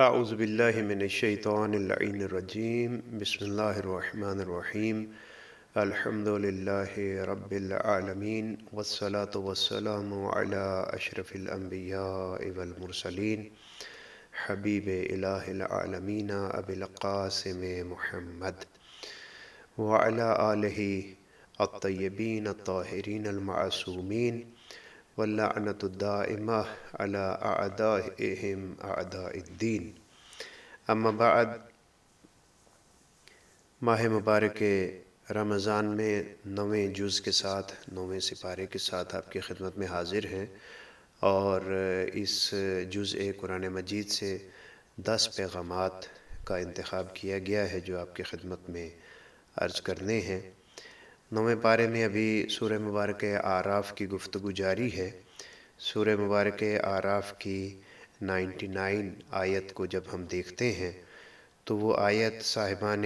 اعوذ باللہ من الشیطان اللعین الرجیم بسم اللہ الرحمن الرحیم الحمد للہ رب العالمین والصلاة والسلام علی اشرف الانبیاء والمرسلین حبیب الہ العالمین ابی القاسم محمد وعلی آلہ الطیبین الطاہرین المعصومین واللعنۃ الدائمہ علی اعدائہم اعداء الدین۔ اما بعد، ماہ مبارک رمضان میں 9ویں جز کے ساتھ 9ویں سپارے کے ساتھ آپ کی خدمت میں حاضر ہیں، اور اس جزء قرآن مجید سے 10 پیغامات کا انتخاب کیا گیا ہے جو آپ کی خدمت میں عرض کرنے ہیں۔ 9ویں پارے میں ابھی سورہ مبارک اعراف کی گفتگو جاری ہے۔ سورہ مبارک اعراف کی 99 آیت کو جب ہم دیکھتے ہیں تو وہ آیت صاحبان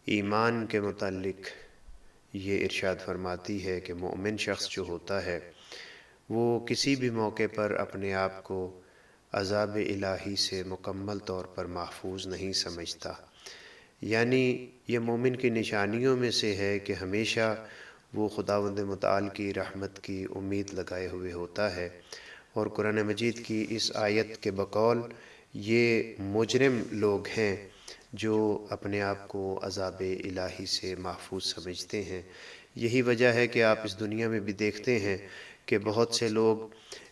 ایمان کے متعلق یہ ارشاد فرماتی ہے کہ مومن شخص جو ہوتا ہے وہ کسی بھی موقع پر اپنے آپ کو عذاب الہی سے مکمل طور پر محفوظ نہیں سمجھتا، یعنی یہ مومن کی نشانیوں میں سے ہے کہ ہمیشہ وہ خداوند متعال کی رحمت کی امید لگائے ہوئے ہوتا ہے، اور قرآن مجید کی اس آیت کے بقول یہ مجرم لوگ ہیں جو اپنے آپ کو عذاب الہی سے محفوظ سمجھتے ہیں۔ یہی وجہ ہے کہ آپ اس دنیا میں بھی دیکھتے ہیں کہ بہت سے لوگ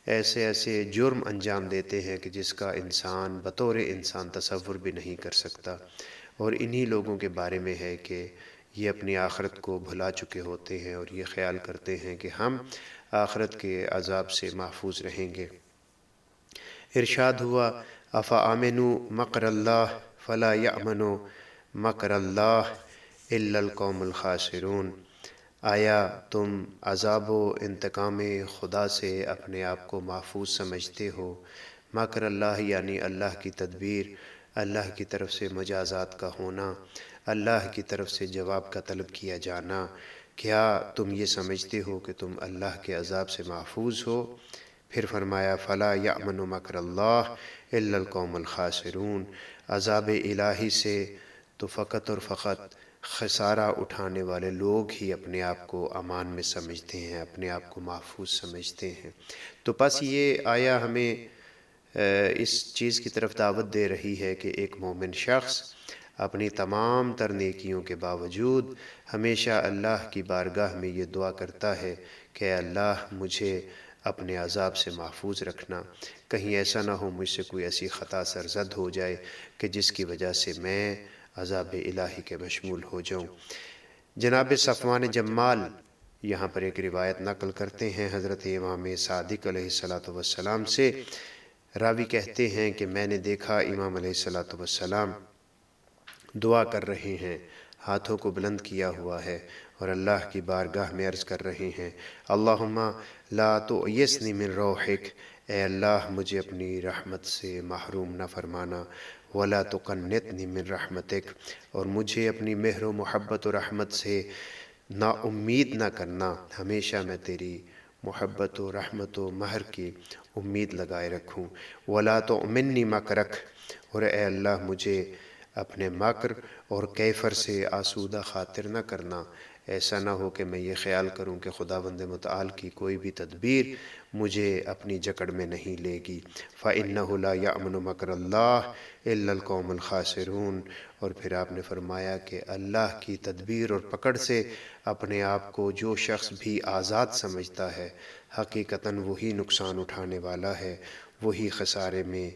ایسے جرم انجام دیتے ہیں کہ جس کا انسان بطور انسان تصور بھی نہیں کر سکتا، اور انہی لوگوں کے بارے میں ہے کہ یہ اپنی آخرت کو بھلا چکے ہوتے ہیں اور یہ خیال کرتے ہیں کہ ہم آخرت کے عذاب سے محفوظ رہیں گے۔ ارشاد ہوا افامنوا مکر اللہ فلا یأمن مکر اللہ الا القوم الخاسرون، آیا تم عذاب و انتقام خدا سے اپنے آپ کو محفوظ سمجھتے ہو؟ مکر اللہ یعنی اللہ کی تدبیر، اللہ کی طرف سے مجازات کا ہونا، اللہ کی طرف سے جواب کا طلب کیا جانا۔ کیا تم یہ سمجھتے ہو کہ تم اللہ کے عذاب سے محفوظ ہو؟ پھر فرمایا فلا یأمن مکر اللہ الا القوم الخاسرون، عذاب الہی سے تو فقط اور فقط خسارہ اٹھانے والے لوگ ہی اپنے آپ کو امان میں سمجھتے ہیں، اپنے آپ کو محفوظ سمجھتے ہیں۔ تو پس یہ آیا ہمیں اس چیز کی طرف دعوت دے رہی ہے کہ ایک مومن شخص اپنی تمام تر نیکیوں کے باوجود ہمیشہ اللہ کی بارگاہ میں یہ دعا کرتا ہے کہ اے اللہ مجھے اپنے عذاب سے محفوظ رکھنا، کہیں ایسا نہ ہو مجھ سے کوئی ایسی خطا سرزد ہو جائے کہ جس کی وجہ سے میں عذاب الہی کے مشمول ہو جاؤں۔ جناب صفوان جمال یہاں پر ایک روایت نقل کرتے ہیں حضرت امام صادق علیہ السلام سے۔ راوی کہتے ہیں کہ میں نے دیکھا امام علیہ السلام دعا کر رہے ہیں، ہاتھوں کو بلند کیا ہوا ہے اور اللہ کی بارگاہ میں عرض کر رہے ہیں اللہم لا تعیسنی من روحک، اے اللہ مجھے اپنی رحمت سے محروم نہ فرمانا، ولا تقنطنی من رحمتک، اور مجھے اپنی مہر و محبت و رحمت سے نا امید نہ کرنا، ہمیشہ میں تیری محبت و رحمت و مہر کی امید لگائے رکھوں، ولا تؤمنی مکرک، اور اے اللہ مجھے اپنے مکر اور کیفر سے آسودہ خاطر نہ کرنا، ایسا نہ ہو کہ میں یہ خیال کروں کہ خداوند متعال کی کوئی بھی تدبیر مجھے اپنی جکڑ میں نہیں لے گی۔ فَإِنَّهُ لَا يَأْمُنُ مَكْرَ اللَّهِ إِلَّا الْقَوْمُ الْخَاسِرُونَ، اور پھر آپ نے فرمایا کہ اللہ کی تدبیر اور پکڑ سے اپنے آپ کو جو شخص بھی آزاد سمجھتا ہے حقیقتاً وہی نقصان اٹھانے والا ہے، وہی خسارے میں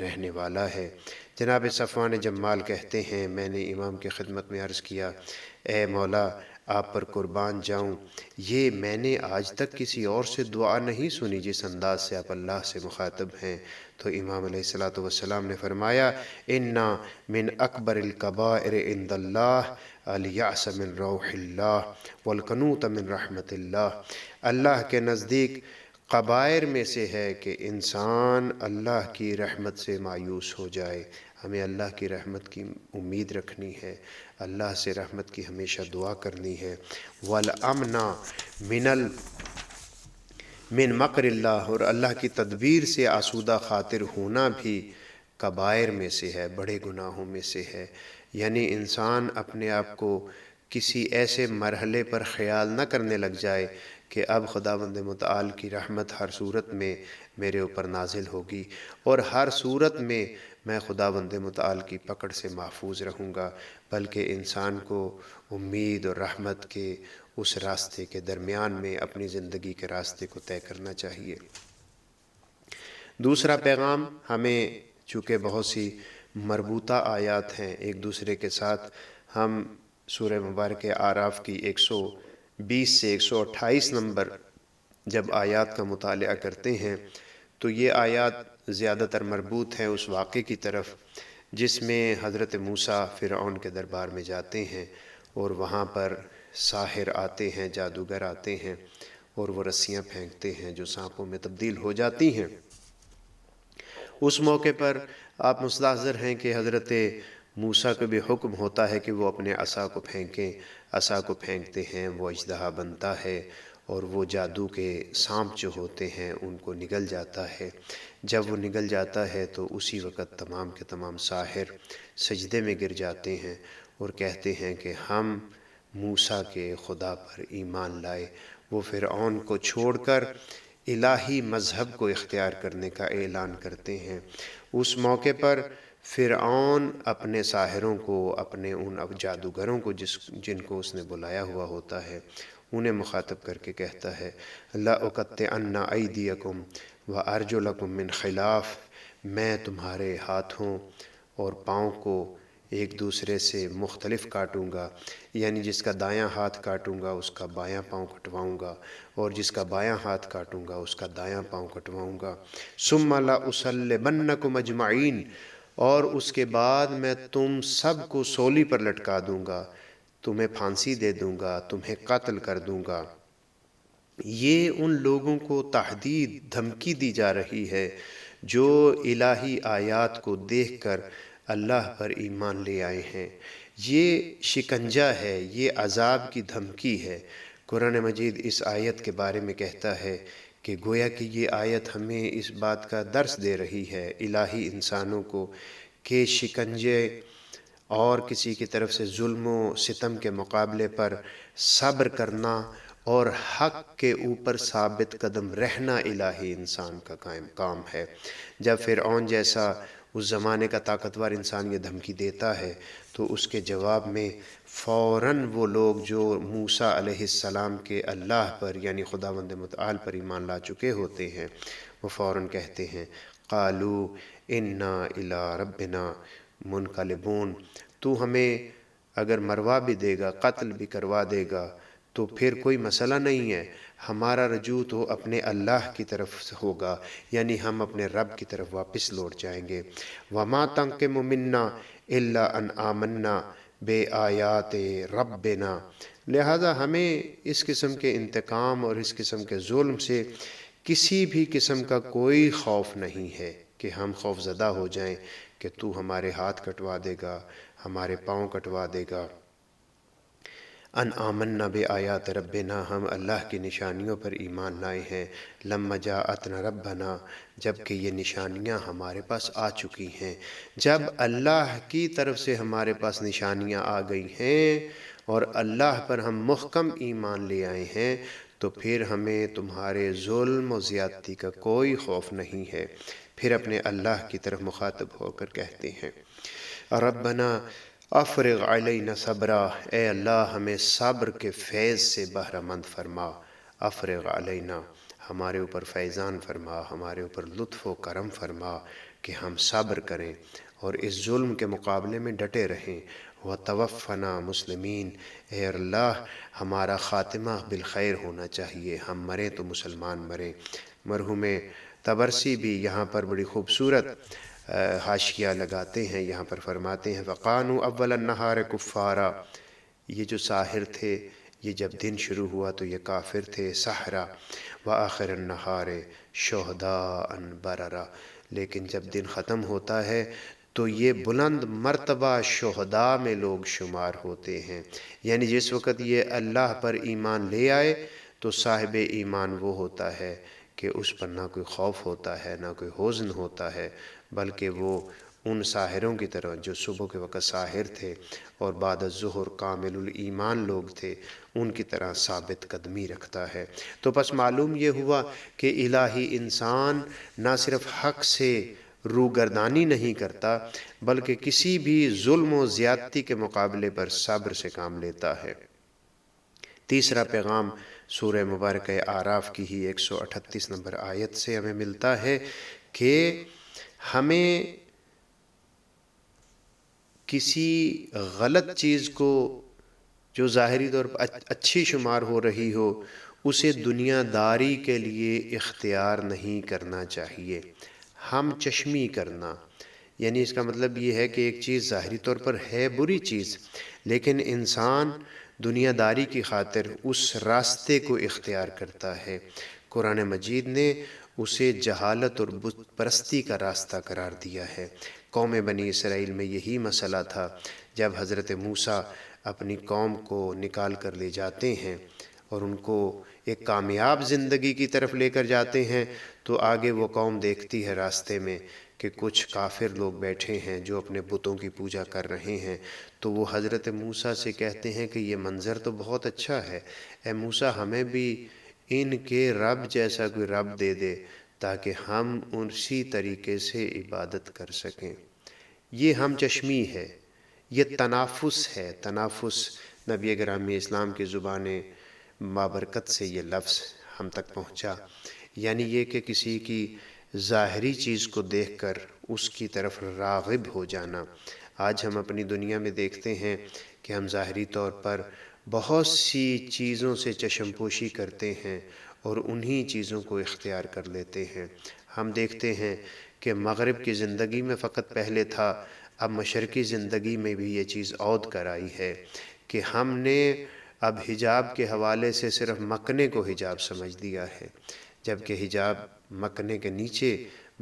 رہنے والا ہے۔ جناب صفوان جمال کہتے ہیں میں نے امام کی خدمت میں عرض کیا اے مولا آپ پر قربان جاؤں، یہ میں نے آج تک کسی اور سے دعا نہیں سنی جس انداز سے آپ اللہ سے مخاطب ہیں۔ تو امام علیہ السلام نے فرمایا اِنَّا مِنْ أَكْبَرِ الْكَبَائِرِ عِنْدَ اللَّهِ الْيَأْسَ مِنْ رَوْحِ اللَّهِ وَالْقَنُوطَ مِنْ رَحْمَةِ اللَّهِ، اللہ کے نزدیک کبائر میں سے ہے کہ انسان اللہ کی رحمت سے مایوس ہو جائے۔ ہمیں اللہ کی رحمت کی امید رکھنی ہے، اللہ سے رحمت کی ہمیشہ دعا کرنی ہے۔ وَالْأَمْنَ مِنْ مَكْرِ اللَّهِ، اور اللہ کی تدبیر سے آسودہ خاطر ہونا بھی کبائر میں سے ہے، بڑے گناہوں میں سے ہے۔ یعنی انسان اپنے آپ کو کسی ایسے مرحلے پر خیال نہ کرنے لگ جائے کہ اب خداوند متعال کی رحمت ہر صورت میں میرے اوپر نازل ہوگی اور ہر صورت میں میں خداوند متعال کی پکڑ سے محفوظ رہوں گا، بلکہ انسان کو امید اور رحمت کے اس راستے کے درمیان میں اپنی زندگی کے راستے کو طے کرنا چاہیے۔ دوسرا پیغام، ہمیں چونکہ بہت سی مربوطہ آیات ہیں ایک دوسرے کے ساتھ، ہم سورہ مبارک اعراف کی 120 سے 128 نمبر جب آیات کا مطالعہ کرتے ہیں تو یہ آیات زیادہ تر مربوط ہیں اس واقعے کی طرف جس میں حضرت موسیٰ فرعون کے دربار میں جاتے ہیں اور وہاں پر ساحر آتے ہیں، جادوگر آتے ہیں اور وہ رسیاں پھینکتے ہیں جو سانپوں میں تبدیل ہو جاتی ہیں۔ اس موقع پر آپ مستحضر ہیں کہ حضرت موسیٰ کو بھی حکم ہوتا ہے کہ وہ اپنے عصا کو پھینکیں، عصا کو پھینکتے ہیں، وہ اژدہا بنتا ہے اور وہ جادو کے سانپ جو ہوتے ہیں ان کو نگل جاتا ہے۔ جب وہ نگل جاتا ہے تو اسی وقت تمام کے تمام ساحر سجدے میں گر جاتے ہیں اور کہتے ہیں کہ ہم موسیٰ کے خدا پر ایمان لائے۔ وہ فرعون کو چھوڑ کر الہی مذہب کو اختیار کرنے کا اعلان کرتے ہیں۔ اس موقع پر فرعون اپنے ساحروں کو، اپنے ان جادوگروں کو جن کو اس نے بلایا ہوا ہوتا ہے، انہیں مخاطب کر کے کہتا ہے لَأُقَطِّعَنَّ أَيْدِيَكُمْ وَأَرْجُلَكُمْ مِنْ خِلَافٍ، میں تمہارے ہاتھوں اور پاؤں کو ایک دوسرے سے مختلف کاٹوں گا، یعنی جس کا دایاں ہاتھ کاٹوں گا اس کا بایاں پاؤں کٹواؤں گا اور جس کا بایاں ہاتھ کاٹوں گا اس کا دایاں پاؤں کٹواؤں گا۔ ثُمَّ لَأُصَلِّبَنَّكُمْ أَجْمَعِينَ، اور اس کے بعد میں تم سب کو سولی پر لٹکا دوں گا، تمہیں پھانسی دے دوں گا، تمہیں قتل کر دوں گا۔ یہ ان لوگوں کو تہدید، دھمکی دی جا رہی ہے جو الہی آیات کو دیکھ کر اللہ پر ایمان لے آئے ہیں۔ یہ شکنجہ ہے، یہ عذاب کی دھمکی ہے۔ قرآن مجید اس آیت کے بارے میں کہتا ہے کہ گویا کہ یہ آیت ہمیں اس بات کا درس دے رہی ہے الہی انسانوں کو کہ شکنجے اور کسی کی طرف سے ظلم و ستم کے مقابلے پر صبر کرنا اور حق کے اوپر ثابت قدم رہنا الہی انسان کا کام ہے۔ جب فرعون جیسا اس زمانے کا طاقتور انسان یہ دھمکی دیتا ہے تو اس کے جواب میں فوراً وہ لوگ جو موسیٰ علیہ السلام کے اللہ پر یعنی خداوند متعال پر ایمان لا چکے ہوتے ہیں وہ فوراً کہتے ہیں قالوا انا الی ربنا منقلبون، تو ہمیں اگر مروا بھی دے گا، قتل بھی کروا دے گا تو پھر کوئی مسئلہ نہیں ہے، ہمارا رجوع تو اپنے اللہ کی طرف ہوگا، یعنی ہم اپنے رب کی طرف واپس لوٹ جائیں گے۔ وَمَا تَنْقِمُ مِنَّا إِلَّا أَنْ آمَنَّا بِآيَاتِ رَبِّنَا، لہذا ہمیں اس قسم کے انتقام اور اس قسم کے ظلم سے کسی بھی قسم کا کوئی خوف نہیں ہے کہ ہم خوف زدہ ہو جائیں کہ تو ہمارے ہاتھ کٹوا دے گا، ہمارے پاؤں کٹوا دے گا۔ ان آمنا بآیات ربنا، ہم اللہ کی نشانیوں پر ایمان لائے ہیں۔ لما جاءتنا ربنا، جبکہ یہ نشانیاں ہمارے پاس آ چکی ہیں۔ جب اللہ کی طرف سے ہمارے پاس نشانیاں آ گئی ہیں اور اللہ پر ہم محکم ایمان لے آئے ہیں تو پھر ہمیں تمہارے ظلم و زیادتی کا کوئی خوف نہیں ہے۔ پھر اپنے اللہ کی طرف مخاطب ہو کر کہتے ہیں ربنا افرغ علینا صبرا، اے اللہ ہمیں صبر کے فیض سے بہرہ مند فرما۔ افرغ علینا، ہمارے اوپر فیضان فرما، ہمارے اوپر لطف و کرم فرما کہ ہم صبر کریں اور اس ظلم کے مقابلے میں ڈٹے رہیں۔ وَتَوَفَّنَا مُسْلِمِينَ، اے اللہ ہمارا خاتمہ بالخیر ہونا چاہیے، ہم مریں تو مسلمان مریں۔ مرحوم طبرسی بھی یہاں پر بڑی خوبصورت حاشیہ لگاتے ہیں، یہاں پر فرماتے ہیں وَقَانُوا أَوَّلَ النَّهَارِ كُفَّارًا، یہ جو ساحر تھے یہ جب دن شروع ہوا تو یہ کافر تھے سحرہ، وَآخِرَ النَّهَارِ شُهَدَاءً بَرَرًا، لیکن جب دن ختم ہوتا ہے تو یہ بلند مرتبہ شہداء میں لوگ شمار ہوتے ہیں۔ یعنی جس وقت یہ اللہ پر ایمان لے آئے تو صاحب ایمان وہ ہوتا ہے کہ اس پر نہ کوئی خوف ہوتا ہے نہ کوئی حزن ہوتا ہے، بلکہ وہ ان ساحروں کی طرح جو صبح کے وقت ساحر تھے اور بعد الظہر کامل الایمان لوگ تھے، ان کی طرح ثابت قدمی رکھتا ہے۔ تو پس معلوم یہ ہوا کہ الہی انسان نہ صرف حق سے روگردانی نہیں کرتا بلکہ کسی بھی ظلم و زیادتی کے مقابلے پر صبر سے کام لیتا ہے۔ تیسرا پیغام سورہ مبارکہ اعراف کی ہی 138 نمبر آیت سے ہمیں ملتا ہے کہ ہمیں کسی غلط چیز کو جو ظاہری طور پر اچھی شمار ہو رہی ہو اسے دنیا داری کے لیے اختیار نہیں کرنا چاہیے۔ ہم چشمی کرنا، یعنی اس کا مطلب یہ ہے کہ ایک چیز ظاہری طور پر ہے بری چیز، لیکن انسان دنیا داری کی خاطر اس راستے کو اختیار کرتا ہے۔ قرآن مجید نے اسے جہالت اور بت پرستی کا راستہ قرار دیا ہے۔ قوم بنی اسرائیل میں یہی مسئلہ تھا۔ جب حضرت موسیٰ اپنی قوم کو نکال کر لے جاتے ہیں اور ان کو ایک کامیاب زندگی کی طرف لے کر جاتے ہیں تو آگے وہ قوم دیکھتی ہے راستے میں کہ کچھ کافر لوگ بیٹھے ہیں جو اپنے بتوں کی پوجا کر رہے ہیں، تو وہ حضرت موسیٰ سے کہتے ہیں کہ یہ منظر تو بہت اچھا ہے، اے موسیٰ ہمیں بھی ان کے رب جیسا کوئی رب دے دے تاکہ ہم اسی طریقے سے عبادت کر سکیں۔ یہ ہم چشمی ہے، یہ تنافس ہے۔ تنافس نبی گرامی اسلام کی زبان بابرکت سے یہ لفظ ہم تک پہنچا، یعنی یہ کہ کسی کی ظاہری چیز کو دیکھ کر اس کی طرف راغب ہو جانا۔ آج ہم اپنی دنیا میں دیکھتے ہیں کہ ہم ظاہری طور پر بہت سی چیزوں سے چشم پوشی کرتے ہیں اور انہی چیزوں کو اختیار کر لیتے ہیں۔ ہم دیکھتے ہیں کہ مغرب کی زندگی میں فقط پہلے تھا، اب مشرقی زندگی میں بھی یہ چیز عود کر آئی ہے کہ ہم نے اب حجاب کے حوالے سے صرف مکنے کو حجاب سمجھ دیا ہے، جبکہ حجاب مکنے کے نیچے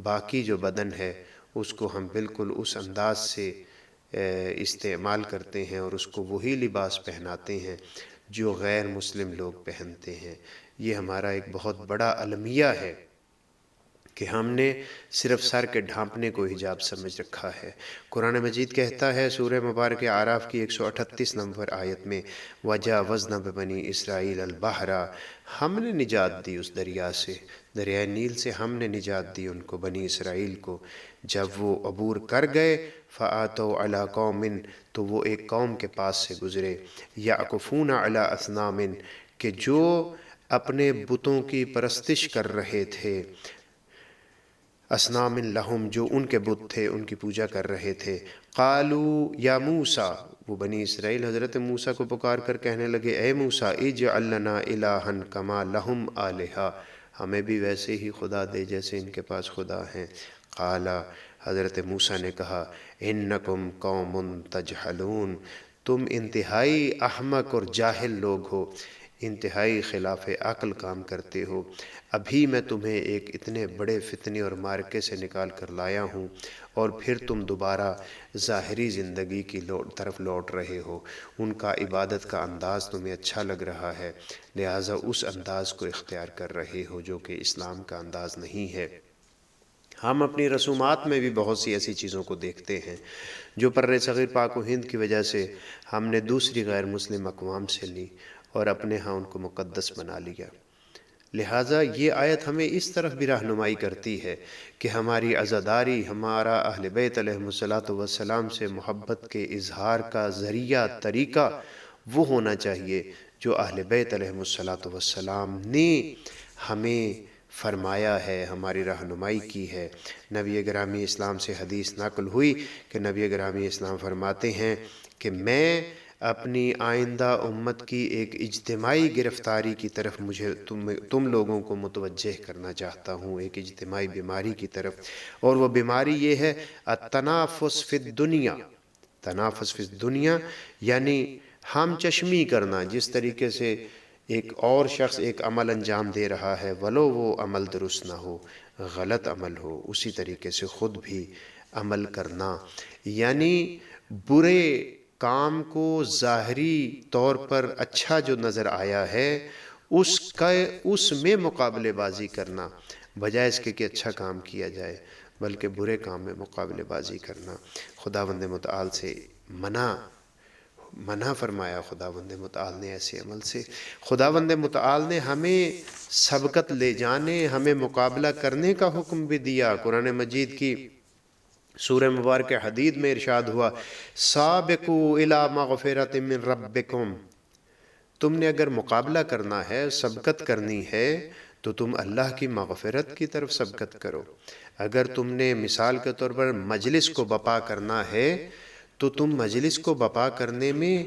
باقی جو بدن ہے اس کو ہم بالکل اس انداز سے استعمال کرتے ہیں اور اس کو وہی لباس پہناتے ہیں جو غیر مسلم لوگ پہنتے ہیں۔ یہ ہمارا ایک بہت بڑا المیہ ہے کہ ہم نے صرف سر کے ڈھانپنے کو حجاب سمجھ رکھا ہے۔ قرآن مجید کہتا ہے سورہ مبارکہ اعراف کی 138 نمبر آیت میں وَجَاوَزْنَا بِبَنِي إِسْرَائِيلَ الْبَحْرَ، ہم نے نجات دی اس دریا سے، دریائے نیل سے ہم نے نجات دی ان کو، بنی اسرائیل کو۔ جب وہ عبور کر گئے فَآتَوْا عَلَىٰ قَوْمٍ، تو وہ ایک قوم کے پاس سے گزرے، يَعْكُفُونَ عَلَىٰ أَصْنَامٍ، کہ جو اپنے بتوں کی پرستش کر رہے تھے، اصنام لہم، جو ان کے بت تھے ان کی پوجا کر رہے تھے۔ قالوا یا موسیٰ، وہ بنی اسرائیل حضرت موسیٰ کو پکار کر کہنے لگے اے موسیٰ اجعل لنا الہا کما لہم آلہہ، ہمیں بھی ویسے ہی خدا دے جیسے ان کے پاس خدا ہیں۔ قال، حضرت موسیٰ نے کہا انکم قوم تجہلون، تم انتہائی احمق اور جاہل لوگ ہو، انتہائی خلاف عقل کام کرتے ہو۔ ابھی میں تمہیں ایک اتنے بڑے فتنے اور مارکے سے نکال کر لایا ہوں اور پھر تم دوبارہ ظاہری زندگی کی طرف لوٹ رہے ہو۔ ان کا عبادت کا انداز تمہیں اچھا لگ رہا ہے، لہٰذا اس انداز کو اختیار کر رہے ہو جو کہ اسلام کا انداز نہیں ہے۔ ہم اپنی رسومات میں بھی بہت سی ایسی چیزوں کو دیکھتے ہیں جو پر صغیر پاک و ہند کی وجہ سے ہم نے دوسری غیر مسلم اقوام سے لی اور اپنے ہاں ان کو مقدس بنا لیا۔ لہٰذا یہ آیت ہمیں اس طرف بھی رہنمائی کرتی ہے کہ ہماری عزاداری، ہمارا اہل بیت علیہم السلام سے محبت کے اظہار کا ذریعہ طریقہ وہ ہونا چاہیے جو اہل بیت علیہم السلام نے ہمیں فرمایا ہے، ہماری رہنمائی کی ہے۔ نبی گرامی اسلام سے حدیث نقل ہوئی کہ نبی گرامی اسلام فرماتے ہیں کہ میں اپنی آئندہ امت کی ایک اجتماعی گرفتاری کی طرف تم لوگوں کو متوجہ کرنا چاہتا ہوں، ایک اجتماعی بیماری کی طرف، اور وہ بیماری یہ ہے التنافس فی الدنیا۔ تنافس فی الدنیا یعنی ہم چشمی کرنا، جس طریقے سے ایک اور شخص ایک عمل انجام دے رہا ہے ولو وہ عمل درست نہ ہو، غلط عمل ہو، اسی طریقے سے خود بھی عمل کرنا، یعنی برے کام کو ظاہری طور پر اچھا جو نظر آیا ہے اس میں مقابلے بازی کرنا، بجائے اس کے کہ اچھا کام کیا جائے۔ بلکہ برے کام میں مقابلے بازی کرنا۔ خداوند متعال سے منع فرمایا خداوند متعال نے ایسے عمل سے۔ خداوند متعال نے ہمیں سبقت لے جانے، ہمیں مقابلہ کرنے کا حکم بھی دیا۔ قرآن مجید کی سورہ مبارک حدید میں ارشاد ہوا، سابقوا الی مغفرۃ من ربکم، تم نے اگر مقابلہ کرنا ہے، سبقت کرنی ہے، تو تم اللہ کی مغفرت کی طرف سبقت کرو۔ اگر تم نے مثال کے طور پر مجلس کو بپا کرنا ہے تو تم مجلس کو بپا کرنے میں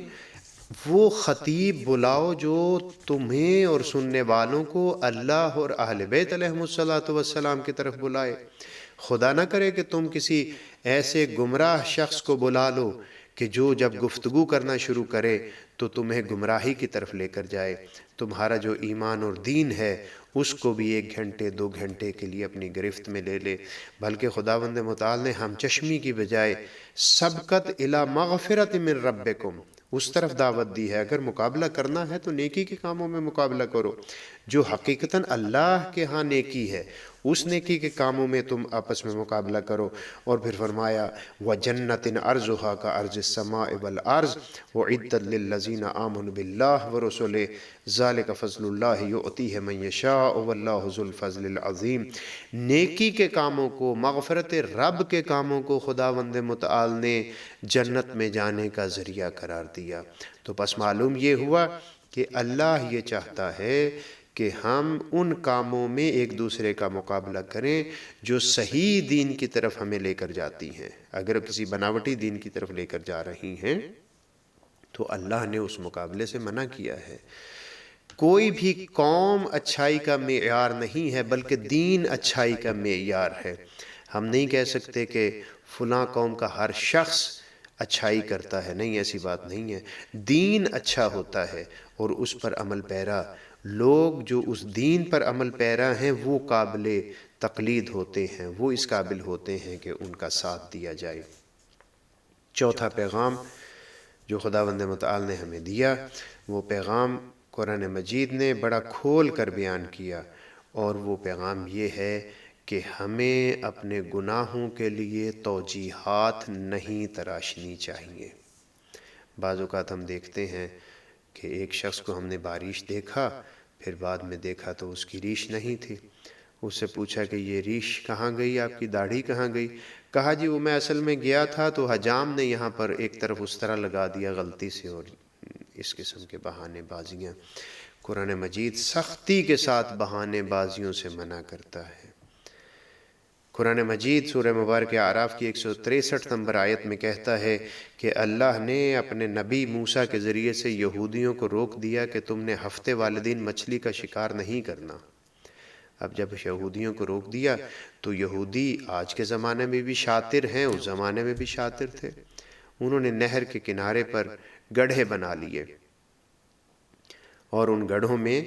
وہ خطیب بلاؤ جو تمہیں اور سننے والوں کو اللہ اور اہل بیت علیہم السلام کی طرف بلائے۔ خدا نہ کرے کہ تم کسی ایسے گمراہ شخص کو بلا لو کہ جو جب گفتگو کرنا شروع کرے تو تمہیں گمراہی کی طرف لے کر جائے، تمہارا جو ایمان اور دین ہے اس کو بھی 1 گھنٹے 2 گھنٹے کے لیے اپنی گرفت میں لے لے۔ بلکہ خداوند متعال نے ہم چشمی کی بجائے سبقت الی مغفرۃ من ربکم اس طرف دعوت دی ہے۔ اگر مقابلہ کرنا ہے تو نیکی کے کاموں میں مقابلہ کرو، جو حقیقتاً اللہ کے ہاں نیکی ہے، اس نیکی کے کاموں میں تم آپس میں مقابلہ کرو۔ اور پھر فرمایا وَجَنَّةٍ عَرْضُهَا كَعَرْضِ السَّمَاءِ وَالْأَرْضِ وَأُعِدَّتْ لِلَّذِينَ آمَنُوا بِاللَّهِ وَرُسُلِهِ ذَلِكَ فَضْلُ اللَّهِ يُؤْتِيهِ مَن يَشَاءُ وَاللَّهُ ذُو الْفَضْلِ الْعَظِيمِ۔ نیکی کے کاموں کو، مغفرت رب کے کاموں کو خداوند متعال نے جنت میں جانے کا ذریعہ قرار دیا۔ تو پس معلوم یہ ہوا کہ اللہ یہ چاہتا ہے کہ ہم ان کاموں میں ایک دوسرے کا مقابلہ کریں جو صحیح دین کی طرف ہمیں لے کر جاتی ہیں۔ اگر کسی بناوٹی دین کی طرف لے کر جا رہی ہیں تو اللہ نے اس مقابلے سے منع کیا ہے۔ کوئی بھی قوم اچھائی کا معیار نہیں ہے، بلکہ دین اچھائی کا معیار ہے۔ ہم نہیں کہہ سکتے کہ فلاں قوم کا ہر شخص اچھائی کرتا ہے، نہیں، ایسی بات نہیں ہے۔ دین اچھا ہوتا ہے اور اس پر عمل پیرا لوگ جو اس دین پر عمل پیرا ہیں وہ قابل تقلید ہوتے ہیں، وہ اس قابل ہوتے ہیں کہ ان کا ساتھ دیا جائے۔ چوتھا پیغام جو خداوند متعال نے ہمیں دیا، وہ پیغام قرآن مجید نے بڑا کھول کر بیان کیا، اور وہ پیغام یہ ہے کہ ہمیں اپنے گناہوں کے لیے توجیحات نہیں تراشنی چاہیے۔ بعض اوقات ہم دیکھتے ہیں کہ ایک شخص کو ہم نے بارش دیکھا، پھر بعد میں دیکھا تو اس کی ریش نہیں تھی۔ اس سے پوچھا کہ یہ ریش کہاں گئی، آپ کی داڑھی کہاں گئی؟ کہا جی وہ میں اصل میں گیا تھا تو حجام نے یہاں پر ایک طرف اس طرح لگا دیا غلطی سے، اور اس قسم کے بہانے بازیاں۔ قرآن مجید سختی کے ساتھ بہانے بازیوں سے منع کرتا ہے۔ قرآن مجید سورہ مبارک اعراف کی 163 نمبر آیت میں کہتا ہے کہ اللہ نے اپنے نبی موسیٰ کے ذریعے سے یہودیوں کو روک دیا کہ تم نے ہفتے والے دن مچھلی کا شکار نہیں کرنا۔ اب جب یہودیوں کو روک دیا تو یہودی آج کے زمانے میں بھی شاطر ہیں، اس زمانے میں بھی شاطر تھے۔ انہوں نے نہر کے کنارے پر گڑھے بنا لیے، اور ان گڑھوں میں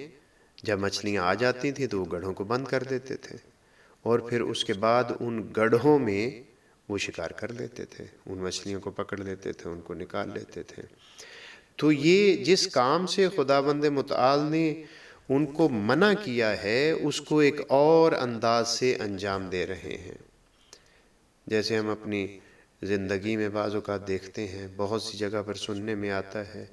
جب مچھلیاں آ جاتی تھیں تو وہ گڑھوں کو بند کر دیتے تھے، اور پھر اس کے بعد ان گڑھوں میں وہ شکار کر لیتے تھے، ان مچھلیوں کو پکڑ لیتے تھے، ان کو نکال لیتے تھے۔ تو یہ جس کام سے خداوند متعال نے ان کو منع کیا ہے اس کو ایک اور انداز سے انجام دے رہے ہیں۔ جیسے ہم اپنی زندگی میں بعض اوقات دیکھتے ہیں، بہت سی جگہ پر سننے میں آتا ہے،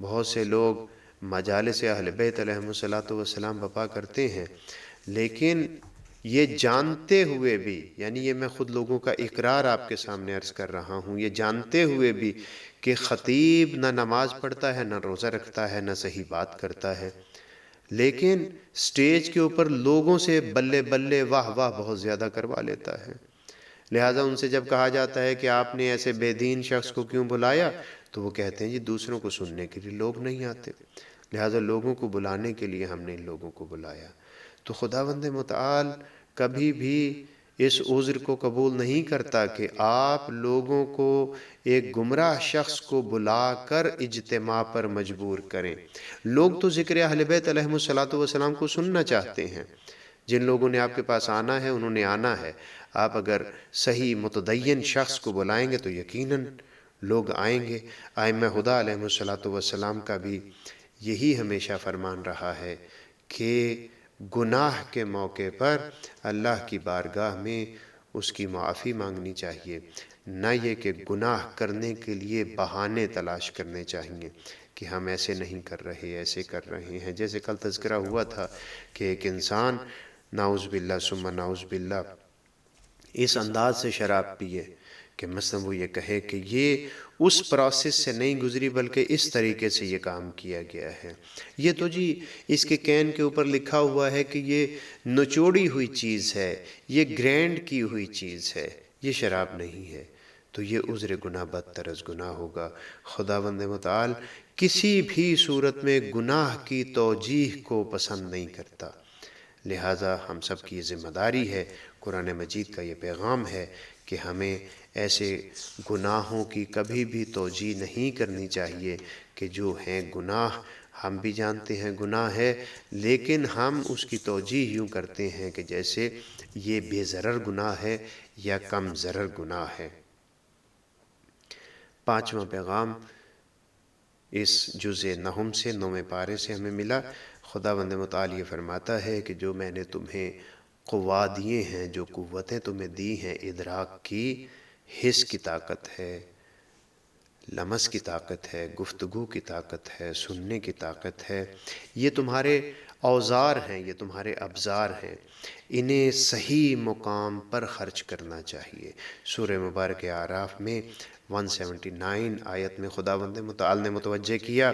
بہت سے لوگ مجالس اہل بیت علیہم السلام بپا کرتے ہیں، لیکن یہ جانتے ہوئے بھی، یعنی یہ میں خود لوگوں کا اقرار آپ کے سامنے عرض کر رہا ہوں، یہ جانتے ہوئے بھی کہ خطیب نہ نماز پڑھتا ہے، نہ روزہ رکھتا ہے، نہ صحیح بات کرتا ہے، لیکن سٹیج کے اوپر لوگوں سے بلے بلے واہ واہ بہت زیادہ کروا لیتا ہے۔ لہٰذا ان سے جب کہا جاتا ہے کہ آپ نے ایسے بے دین شخص کو کیوں بلایا، تو وہ کہتے ہیں جی دوسروں کو سننے کے لیے لوگ نہیں آتے، لہٰذا لوگوں کو بلانے کے لیے ہم نے ان لوگوں کو بلایا۔ تو خداوند متعال کبھی بھی اس عذر کو قبول نہیں کرتا کہ آپ لوگوں کو ایک گمراہ شخص کو بلا کر اجتماع پر مجبور کریں۔ لوگ تو ذکر اہل بیت علیہم السلام کو سننا چاہتے ہیں، جن لوگوں نے آپ کے پاس آنا ہے انہوں نے آنا ہے۔ آپ اگر صحیح متدین شخص کو بلائیں گے تو یقیناً لوگ آئیں گے۔ ائمہ ہدیٰ علیہم السلام کا بھی یہی ہمیشہ فرمان رہا ہے کہ گناہ کے موقع پر اللہ کی بارگاہ میں اس کی معافی مانگنی چاہیے، نہ یہ کہ گناہ کرنے کے لیے بہانے تلاش کرنے چاہیے کہ ہم ایسے نہیں کر رہے، ایسے کر رہے ہیں۔ جیسے کل تذکرہ ہوا تھا کہ ایک انسان نعوذ باللہ ثم نعوذ باللہ اس انداز سے شراب پیے کہ مثلا وہ یہ کہے کہ یہ اس پروسیس سے نہیں گزری بلکہ اس طریقے سے یہ کام کیا گیا ہے، یہ تو جی اس کے کین کے اوپر لکھا ہوا ہے کہ یہ نچوڑی ہوئی چیز ہے، یہ گرینڈ کی ہوئی چیز ہے، یہ شراب نہیں ہے، تو یہ عذر گناہ بدتر از گناہ ہوگا۔ خداوند متعال کسی بھی صورت میں گناہ کی توجیہ کو پسند نہیں کرتا، لہٰذا ہم سب کی یہ ذمہ داری ہے، قرآن مجید کا یہ پیغام ہے کہ ہمیں ایسے گناہوں کی کبھی بھی توجیہ نہیں کرنی چاہیے کہ جو ہیں گناہ، ہم بھی جانتے ہیں گناہ ہے، لیکن ہم اس کی توجیہ یوں کرتے ہیں کہ جیسے یہ بے ضرر گناہ ہے یا کم ضرر گناہ ہے۔ پانچواں پیغام اس جزء نحم سے 9ویں پارے سے ہمیں ملا۔ خداوند متعال یہ فرماتا ہے کہ جو میں نے تمہیں قوا دیے ہیں، جو قوتیں تمہیں دی ہیں، ادراک کی، حس کی طاقت ہے، لمس کی طاقت ہے، گفتگو کی طاقت ہے، سننے کی طاقت ہے، یہ تمہارے اوزار ہیں، یہ تمہارے ابزار ہیں، انہیں صحیح مقام پر خرچ کرنا چاہیے۔ سورہ مبارک اعراف میں 179 آیت میں خداوند متعال نے متوجہ کیا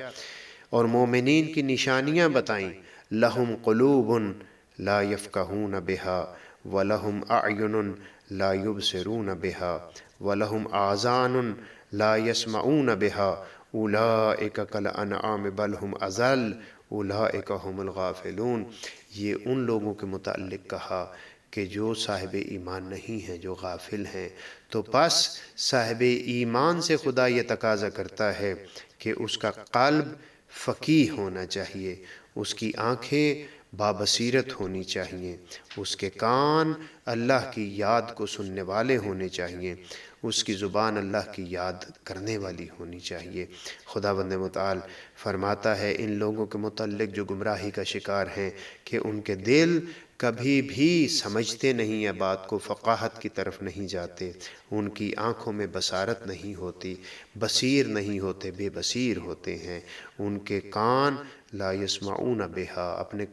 اور مومنین کی نشانیاں بتائیں، لَهُمْ قُلُوبٌ لا يفقهون بها وَلَهُمْ أَعْيُنٌ لا يُبْصِرُونَ بها وَلَهُمْ آذَانٌ لا يسمعون بها أُولَئِكَ كَالْأَنْعَامِ بَلْ هُمْ أَضَلُّ أُولَئِكَ هُمُ الْغَافِلُونَ۔ یہ ان لوگوں کے متعلق کہا کہ جو صاحب ایمان نہیں ہیں، جو غافل ہیں، تو پس صاحب ایمان سے خدا یہ تقاضا کرتا ہے کہ اس کا قلب فقیہ ہونا چاہیے، اس کی آنکھیں بابصیرت ہونی چاہیے، اس کے کان اللہ کی یاد کو سننے والے ہونے چاہیے، اس کی زبان اللہ کی یاد کرنے والی ہونی چاہیے۔ خداوند متعال فرماتا ہے ان لوگوں کے متعلق جو گمراہی کا شکار ہیں کہ ان کے دل کبھی بھی سمجھتے نہیں ہیں، بات کو فقاہت کی طرف نہیں جاتے، ان کی آنکھوں میں بصارت نہیں ہوتی، بصیر نہیں ہوتے، بے بصیر ہوتے ہیں، ان کے کان لا یسمعون بہا، اپنے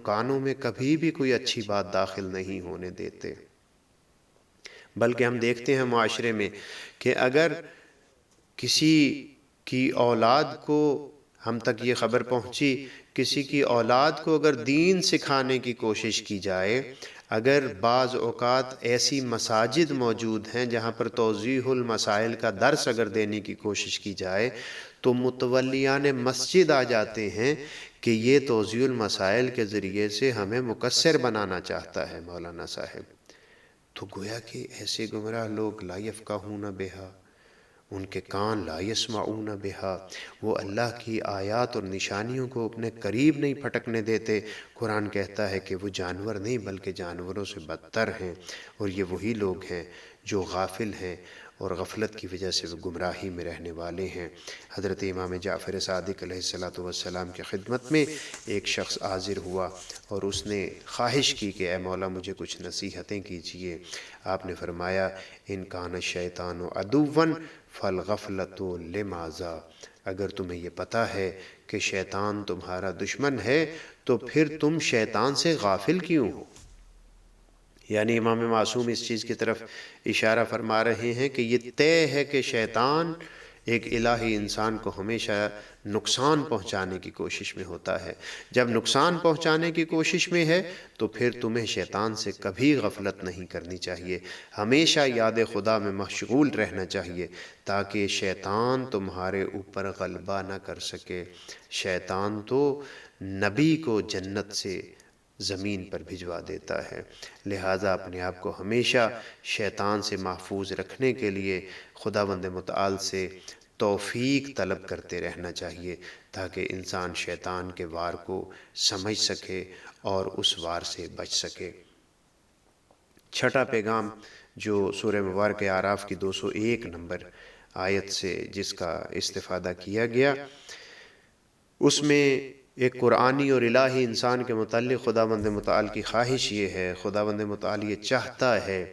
کانوں میں کبھی بھی کوئی اچھی بات داخل نہیں ہونے دیتے۔ بلکہ ہم دیکھتے ہیں معاشرے میں کہ اگر کسی کی اولاد کو، ہم تک یہ خبر پہنچی، کسی کی اولاد کو اگر دین سکھانے کی کوشش کی جائے، اگر بعض اوقات ایسی مساجد موجود ہیں جہاں پر توضیح المسائل کا درس اگر دینے کی کوشش کی جائے تو متولیان مسجد آ جاتے ہیں کہ یہ توضیح المسائل کے ذریعے سے ہمیں مقصر بنانا چاہتا ہے مولانا صاحب۔ تو گویا کہ ایسے گمراہ لوگ لا یفقہون بہا، ان کے کان لا یسمعون بہا، وہ اللہ کی آیات اور نشانیوں کو اپنے قریب نہیں پھٹکنے دیتے۔ قرآن کہتا ہے کہ وہ جانور نہیں بلکہ جانوروں سے بدتر ہیں، اور یہ وہی لوگ ہیں جو غافل ہیں اور غفلت کی وجہ سے وہ گمراہی میں رہنے والے ہیں۔ حضرت امام جعفر صادق علیہ السلام کی خدمت میں ایک شخص حاضر ہوا اور اس نے خواہش کی کہ اے مولا مجھے کچھ نصیحتیں کیجئے۔ آپ نے فرمایا ان کان الشیطان عدوا فالغفلۃ لماذا، اگر تمہیں یہ پتہ ہے کہ شیطان تمہارا دشمن ہے تو پھر تم شیطان سے غافل کیوں ہو؟ یعنی امام معصوم اس چیز کی طرف اشارہ فرما رہے ہیں کہ یہ طے ہے کہ شیطان ایک الہی انسان کو ہمیشہ نقصان پہنچانے کی کوشش میں ہوتا ہے۔ جب نقصان پہنچانے کی کوشش میں ہے تو پھر تمہیں شیطان سے کبھی غفلت نہیں کرنی چاہیے، ہمیشہ یاد خدا میں مشغول رہنا چاہیے تاکہ شیطان تمہارے اوپر غلبہ نہ کر سکے۔ شیطان تو نبی کو جنت سے زمین پر بھجوا دیتا ہے، لہٰذا اپنے آپ کو ہمیشہ شیطان سے محفوظ رکھنے کے لیے خداوند متعال سے توفیق طلب کرتے رہنا چاہیے تاکہ انسان شیطان کے وار کو سمجھ سکے اور اس وار سے بچ سکے۔ چھٹا پیغام جو سورہ مبارک اعراف کی 201 نمبر آیت سے جس کا استفادہ کیا گیا، اس میں ایک قرآنی اور الہی انسان کے متعلق خداوند متعال کی خواہش یہ ہے، خداوند متعال یہ چاہتا ہے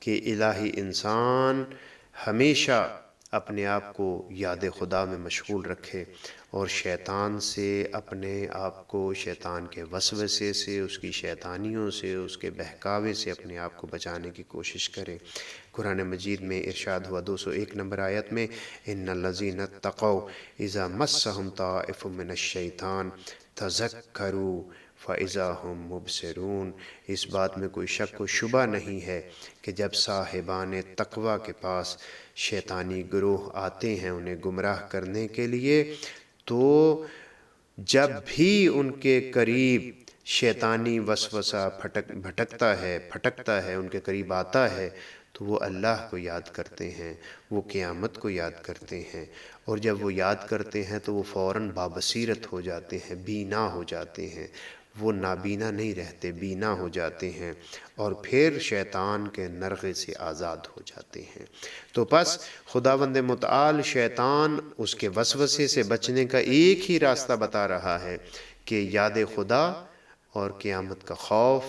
کہ کہ الہی انسان ہمیشہ اپنے آپ کو یاد خدا میں مشغول رکھے اور شیطان سے اپنے آپ کو شیطان کے وسوسے سے، اس کی شیطانیوں سے، اس کے بہکاوے سے اپنے آپ کو بچانے کی کوشش کرے۔ قرآن مجید میں ارشاد ہوا 201 نمبر آیت میں، ان الذین اتقوا اذا مسهم طائف من الشیطان تذکروا فاذا هم مبصرون۔ اس بات میں کوئی شک و شبہ نہیں ہے کہ جب صاحبان تقوی کے پاس شیطانی گروہ آتے ہیں انہیں گمراہ کرنے کے لیے، تو جب بھی ان کے قریب شیطانی وسوسہ پھٹکتا ہے ان کے قریب آتا ہے، تو وہ اللہ کو یاد کرتے ہیں، وہ قیامت کو یاد کرتے ہیں، اور جب وہ یاد کرتے ہیں تو وہ فوراً بابصیرت ہو جاتے ہیں، بینا ہو جاتے ہیں، وہ نابینا نہیں رہتے، بینا ہو جاتے ہیں، اور پھر شیطان کے نرغے سے آزاد ہو جاتے ہیں۔ تو پس خداوند متعال شیطان اس کے وسوسے سے بچنے کا ایک ہی راستہ بتا رہا ہے کہ یاد خدا اور قیامت کا خوف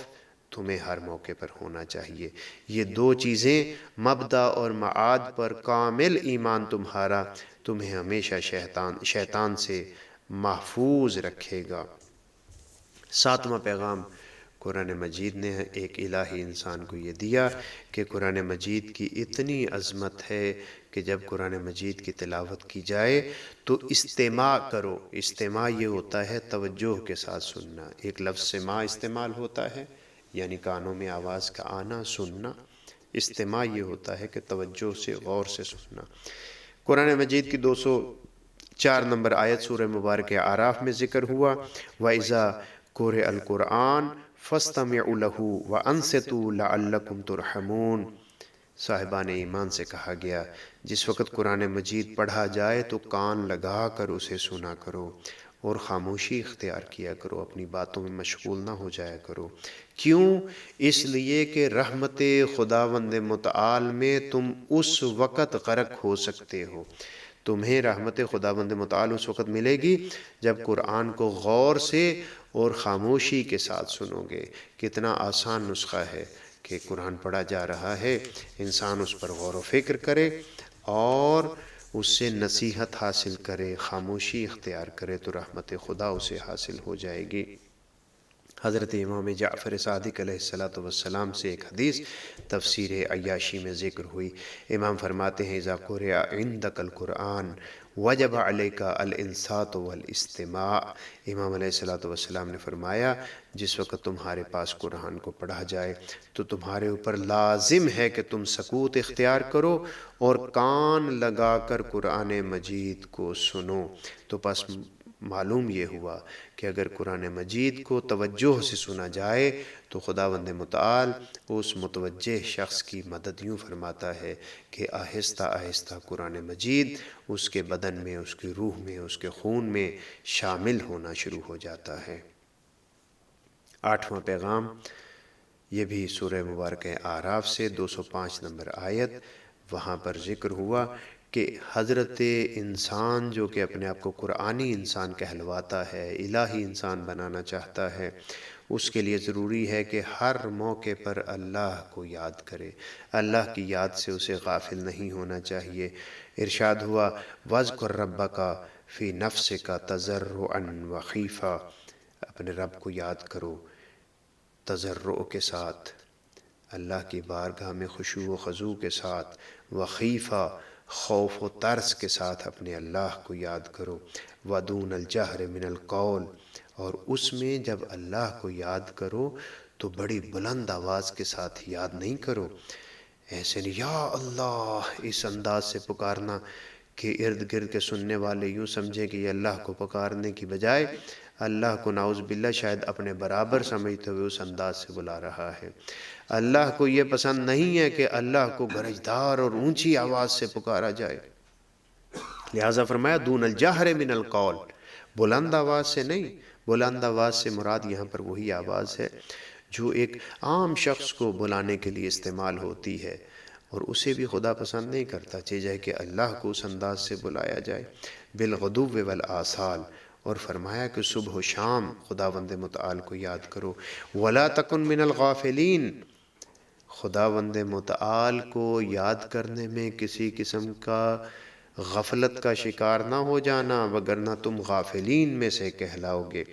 تمہیں ہر موقع پر ہونا چاہیے۔ یہ دو چیزیں مبدا اور معاد پر کامل ایمان تمہارا تمہیں ہمیشہ شیطان سے محفوظ رکھے گا۔ ساتواں پیغام قرآن مجید نے ایک الہی انسان کو یہ دیا کہ قرآن مجید کی اتنی عظمت ہے کہ جب قرآن مجید کی تلاوت کی جائے تو استماع کرو۔ استماع یہ ہوتا ہے توجہ کے ساتھ سننا۔ ایک لفظ سماع استعمال ہوتا ہے، یعنی کانوں میں آواز کا آنا، سننا۔ استماع یہ ہوتا ہے کہ توجہ سے، غور سے سننا۔ قرآن مجید کی 204 نمبر آیت سورہ مبارکہ اعراف میں ذکر ہوا، وَإِذَا قُرِئَ الْقُرْآنُ فَاسْتَمِعُوا لَهُ وَأَنصِتُوا لَعَلَّكُمْ تُرْحَمُونَ۔ صاحبان ایمان سے کہا گیا جس وقت قرآن مجید پڑھا جائے تو کان لگا کر اسے سنا کرو اور خاموشی اختیار کیا کرو، اپنی باتوں میں مشغول نہ ہو جایا کرو۔ کیوں؟ اس لیے کہ رحمت خداوند متعال میں تم اس وقت غرق ہو سکتے ہو۔ تمہیں رحمت خداوند متعال اس وقت ملے گی جب قرآن کو غور سے اور خاموشی کے ساتھ سنو گے۔ کتنا آسان نسخہ ہے کہ قرآن پڑھا جا رہا ہے، انسان اس پر غور و فکر کرے اور اس سے نصیحت حاصل کرے، خاموشی اختیار کرے، تو رحمت خدا اسے حاصل ہو جائے گی۔ حضرت امام جعفر صادق علیہ السلام سے ایک حدیث تفسیر عیاشی میں ذکر ہوئی۔ امام فرماتے ہیں اذا قرئ عندک القرآن وجب علیک الانصات والاستماع۔ امام علیہ السلام نے فرمایا جس وقت تمہارے پاس قرآن کو پڑھا جائے تو تمہارے اوپر لازم ہے کہ تم سکوت اختیار کرو اور کان لگا کر قرآن مجید کو سنو۔ تو پس معلوم یہ ہوا کہ اگر قرآن مجید کو توجہ سے سنا جائے تو خداوند متعال اس متوجہ شخص کی مدد یوں فرماتا ہے کہ آہستہ آہستہ قرآن مجید اس کے بدن میں، اس کی روح میں، اس کے خون میں شامل ہونا شروع ہو جاتا ہے۔ آٹھواں پیغام یہ بھی سورہ مبارکہ اعراف سے 205 نمبر آیت، وہاں پر ذکر ہوا کہ حضرت انسان جو کہ اپنے آپ کو قرآنی انسان کہلواتا ہے، الہی انسان بنانا چاہتا ہے، اس کے لیے ضروری ہے کہ ہر موقع پر اللہ کو یاد کرے، اللہ کی یاد سے اسے غافل نہیں ہونا چاہیے۔ ارشاد ہوا وَاذْكُر رَبَّكَ فِي نَفْسِكَ تَضَرُّعًا وَخِيفًا۔ اپنے رب کو یاد کرو تضرع کے ساتھ، اللہ کی بارگاہ میں خشوع و خضوع کے ساتھ، وخیفہ خوف و ترس کے ساتھ اپنے اللہ کو یاد کرو، ودون الجہر من القول، اور اس میں جب اللہ کو یاد کرو تو بڑی بلند آواز کے ساتھ یاد نہیں کرو، ایسے نہیں یا اللہ اس انداز سے پکارنا کہ ارد گرد کے سننے والے یوں سمجھیں کہ یہ اللہ کو پکارنے کی بجائے اللہ کو نعوذ باللہ شاید اپنے برابر سمجھتے ہوئے اس انداز سے بلا رہا ہے۔ اللہ کو یہ پسند نہیں ہے کہ اللہ کو گرجدار اور اونچی آواز سے پکارا جائے، لہٰذا فرمایا دون الجہر من القول، بلند آواز سے نہیں۔ بلند آواز سے مراد یہاں پر وہی آواز ہے جو ایک عام شخص کو بلانے کے لیے استعمال ہوتی ہے، اور اسے بھی خدا پسند نہیں کرتا، چاہیے کہ اللہ کو اس انداز سے بلایا جائے، بالغدو والآصال۔ اور فرمایا کہ صبح و شام خداوند متعال کو یاد کرو، وَلَا تَكُن مِّنَ الْغَافِلِينَ، خداوند متعال کو یاد کرنے میں کسی قسم کا غفلت کا شکار نہ ہو جانا، وگرنہ تم غافلین میں سے کہلاؤ گے۔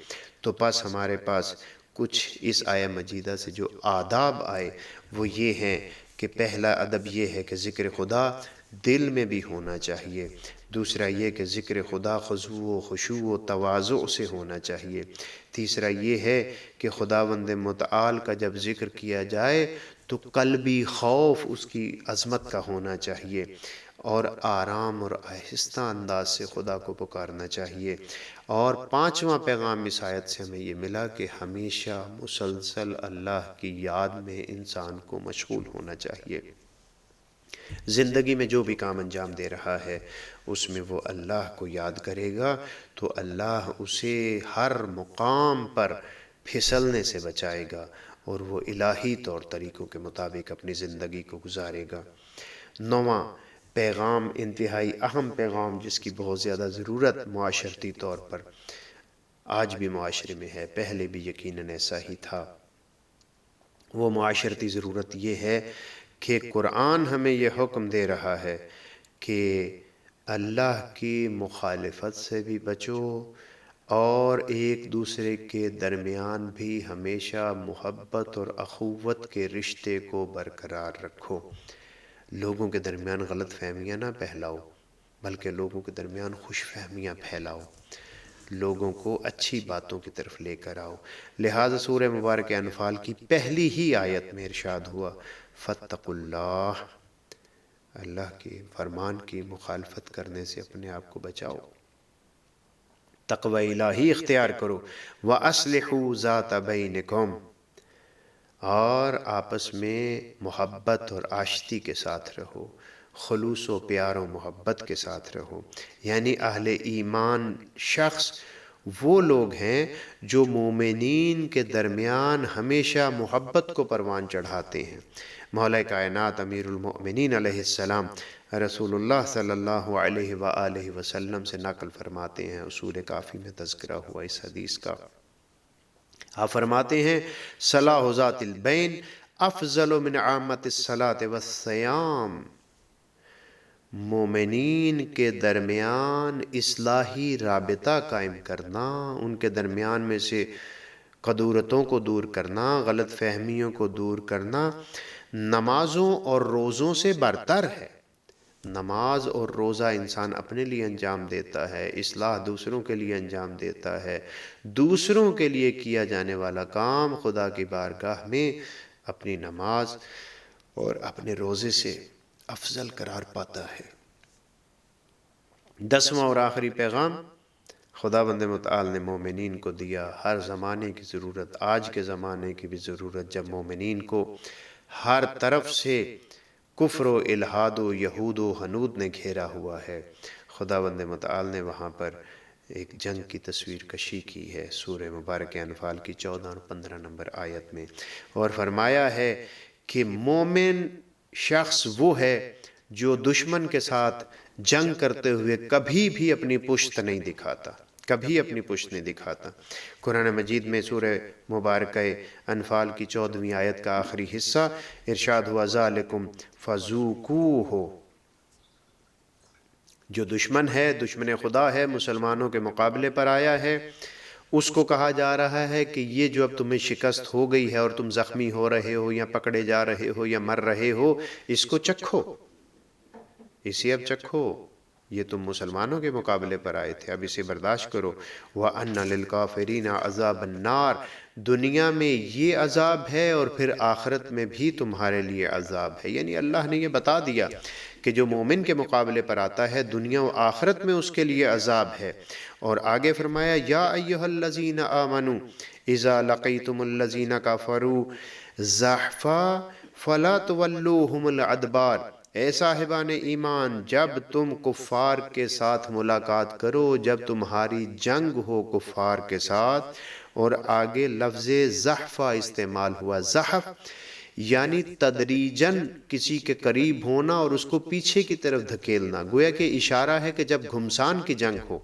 تو پس ہمارے پاس کچھ اس آیہ مجیدہ سے جو آداب آئے وہ یہ ہیں کہ پہلا ادب یہ ہے کہ ذکر خدا دل میں بھی ہونا چاہیے، دوسرا یہ کہ ذکر خدا خضوع و خشوع و تواضع سے ہونا چاہیے، تیسرا یہ ہے کہ خداوند متعال کا جب ذکر کیا جائے تو قلبی خوف اس کی عظمت کا ہونا چاہیے، اور آرام اور آہستہ انداز سے خدا کو پکارنا چاہیے۔ اور پانچواں پیغام اس آیت سے ہمیں یہ ملا کہ ہمیشہ مسلسل اللہ کی یاد میں انسان کو مشغول ہونا چاہیے۔ زندگی میں جو بھی کام انجام دے رہا ہے اس میں وہ اللہ کو یاد کرے گا تو اللہ اسے ہر مقام پر پھسلنے سے بچائے گا اور وہ الہی طور طریقوں کے مطابق اپنی زندگی کو گزارے گا۔ نواں پیغام، انتہائی اہم پیغام جس کی بہت زیادہ ضرورت معاشرتی طور پر آج بھی معاشرے میں ہے، پہلے بھی یقیناً ایسا ہی تھا، وہ معاشرتی ضرورت یہ ہے کہ قرآن ہمیں یہ حکم دے رہا ہے کہ اللہ کی مخالفت سے بھی بچو اور ایک دوسرے کے درمیان بھی ہمیشہ محبت اور اخوت کے رشتے کو برقرار رکھو۔ لوگوں کے درمیان غلط فہمیاں نہ پھیلاؤ بلکہ لوگوں کے درمیان خوش فہمیاں پھیلاؤ، لوگوں کو اچھی باتوں کی طرف لے کر آؤ۔ لہذا سورہ مبارک انفال کی پہلی ہی آیت میں ارشاد ہوا فاتقوا اللہ، اللہ کے فرمان کی مخالفت کرنے سے اپنے آپ کو بچاؤ، تقوی الہی اختیار کرو، وَأَصْلِحُوا ذَاتَ بَيْنِكُمْ، اور آپس میں محبت اور آشتی کے ساتھ رہو، خلوص و پیار و محبت کے ساتھ رہو۔ یعنی اہل ایمان شخص وہ لوگ ہیں جو مومنین کے درمیان ہمیشہ محبت کو پروان چڑھاتے ہیں۔ مولا کائنات امیر المؤمنین علیہ السلام رسول اللہ صلی اللہ علیہ وآلہ وسلم سے نقل فرماتے ہیں، اصول کافی میں تذکرہ ہوا اس حدیث کا، آپ فرماتے ہیں صلاح ذات البین افضل من عامت الصلاة والصیام، مومنین کے درمیان اصلاحی رابطہ قائم کرنا، ان کے درمیان میں سے قدورتوں کو دور کرنا، غلط فہمیوں کو دور کرنا، نمازوں اور روزوں سے برتر ہے۔ نماز اور روزہ انسان اپنے لیے انجام دیتا ہے، اصلاح دوسروں کے لیے انجام دیتا ہے، دوسروں کے لیے کیا جانے والا کام خدا کی بارگاہ میں اپنی نماز اور اپنے روزے سے افضل قرار پاتا ہے۔ دسواں اور آخری پیغام خداوند متعال نے مومنین کو دیا، ہر زمانے کی ضرورت، آج کے زمانے کی بھی ضرورت، جب مومنین کو ہر طرف سے کفر و الحاد و یہود و حنود نے گھیرا ہوا ہے، خداوند متعال نے وہاں پر ایک جنگ کی تصویر کشی کی ہے سورہ مبارک انفال کی 14 اور 15 نمبر آیت میں، اور فرمایا ہے کہ مومن شخص وہ ہے جو دشمن کے ساتھ جنگ کرتے ہوئے کبھی بھی اپنی پشت نہیں دکھاتا، کبھی اپنی پشت نہیں دکھاتا۔ قرآن مجید میں سورہ مبارکہ انفال کی 14ویں آیت کا آخری حصہ ارشاد ہوا ذالکم فذوقوہ، جو دشمن ہے، دشمن خدا ہے، مسلمانوں کے مقابلے پر آیا ہے، اس کو کہا جا رہا ہے کہ یہ جو اب تمہیں شکست ہو گئی ہے اور تم زخمی ہو رہے ہو یا پکڑے جا رہے ہو یا مر رہے ہو، اس کو چکھو، اسے اب چکھو، یہ تم مسلمانوں کے مقابلے پر آئے تھے، اب اسے برداشت کرو۔ وَأَنَّ لِلْكَافِرِينَ عَذَابَ النَّارِ، دنیا میں یہ عذاب ہے اور پھر آخرت میں بھی تمہارے لیے عذاب ہے۔ یعنی اللہ نے یہ بتا دیا کہ جو مومن کے مقابلے پر آتا ہے دنیا و آخرت میں اس کے لیے عذاب ہے۔ اور آگے فرمایا یا ایھا الذین آمنوا اذا لقیتم الذین کفروا زحفا فلا تولوہم الادبار، اے صاحبان ایمان جب تم کفار کے ساتھ ملاقات کرو، جب تمہاری جنگ ہو کفار کے ساتھ، اور آگے لفظ زحفہ استعمال ہوا، زحف یعنی تدریجاً کسی کے قریب ہونا اور اس کو پیچھے کی طرف دھکیلنا، گویا کہ اشارہ ہے کہ جب گھمسان کی جنگ ہو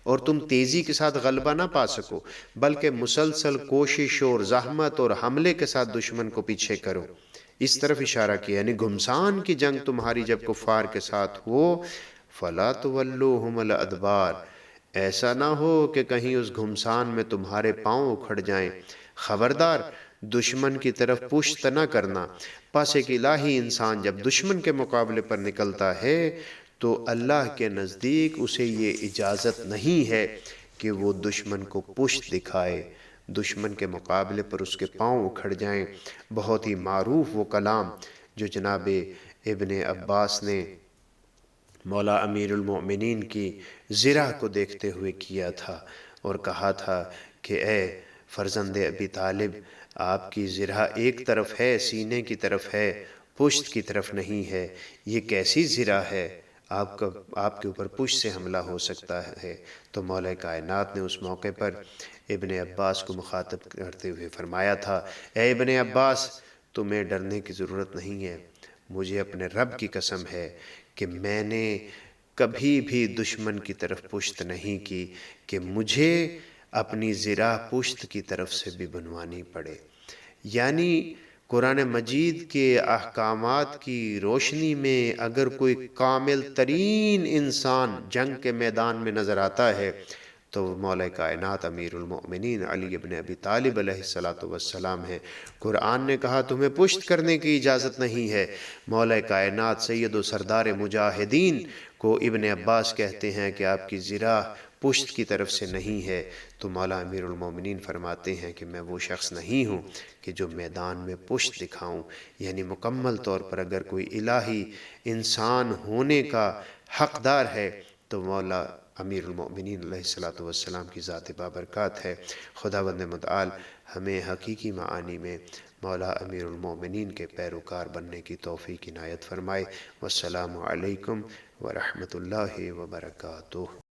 اور تم تیزی کے ساتھ غلبہ نہ پا سکو بلکہ مسلسل کوشش اور زحمت اور حملے کے ساتھ دشمن کو پیچھے کرو، اس طرف اشارہ کیا، یعنی گھمسان کی جنگ تمہاری جب کفار کے ساتھ ہو، فَلَا تُوَلُّوهُمُ الْأَدْبَارَ، ایسا نہ ہو کہ کہیں اس گھمسان میں تمہارے پاؤں اکھڑ جائیں، خبردار دشمن کی طرف پشت نہ کرنا۔ پس ایک الہی انسان جب دشمن کے مقابلے پر نکلتا ہے تو اللہ کے نزدیک اسے یہ اجازت نہیں ہے کہ وہ دشمن کو پشت دکھائے، دشمن کے مقابلے پر اس کے پاؤں اکھڑ جائیں۔ بہت ہی معروف وہ کلام جو جناب ابن عباس نے مولا امیر المؤمنین کی زرہ کو دیکھتے ہوئے کیا تھا اور کہا تھا کہ اے فرزند ابی طالب، آپ کی زرہ ایک طرف ہے، سینے کی طرف ہے، پشت کی طرف نہیں ہے، یہ کیسی زرہ ہے؟ آپ کے اوپر پشت سے حملہ ہو سکتا ہے۔ تو مولا کائنات نے اس موقع پر ابن عباس کو مخاطب کرتے ہوئے فرمایا تھا، اے ابن عباس، تمہیں ڈرنے کی ضرورت نہیں ہے، مجھے اپنے رب کی قسم ہے کہ میں نے کبھی بھی دشمن کی طرف پشت نہیں کی کہ مجھے اپنی زرہ پشت کی طرف سے بھی بنوانی پڑے۔ یعنی قرآن مجید کے احکامات کی روشنی میں اگر کوئی کامل ترین انسان جنگ کے میدان میں نظر آتا ہے تو مولا کائنات امیر المؤمنین علی ابن ابی طالب علیہ السلام ہے۔ قرآن نے کہا تمہیں پشت کرنے کی اجازت نہیں ہے۔ مولا کائنات سید و سردار مجاہدین کو ابن عباس کہتے ہیں کہ آپ کی زرہ پشت کی طرف سے نہیں ہے، تو مولا امیر المومنین فرماتے ہیں کہ میں وہ شخص نہیں ہوں کہ جو میدان میں پشت دکھاؤں۔ یعنی مکمل طور پر اگر کوئی الہی انسان ہونے کا حقدار ہے تو مولا امیر المؤمنین علیہ السلام کی ذات بابرکات ہے۔ خداوند متعال ہمیں حقیقی معانی میں مولا امیر المؤمنین کے پیروکار بننے کی توفیق عنایت فرمائے۔ والسلام علیکم ورحمۃ اللہ وبرکاتہ۔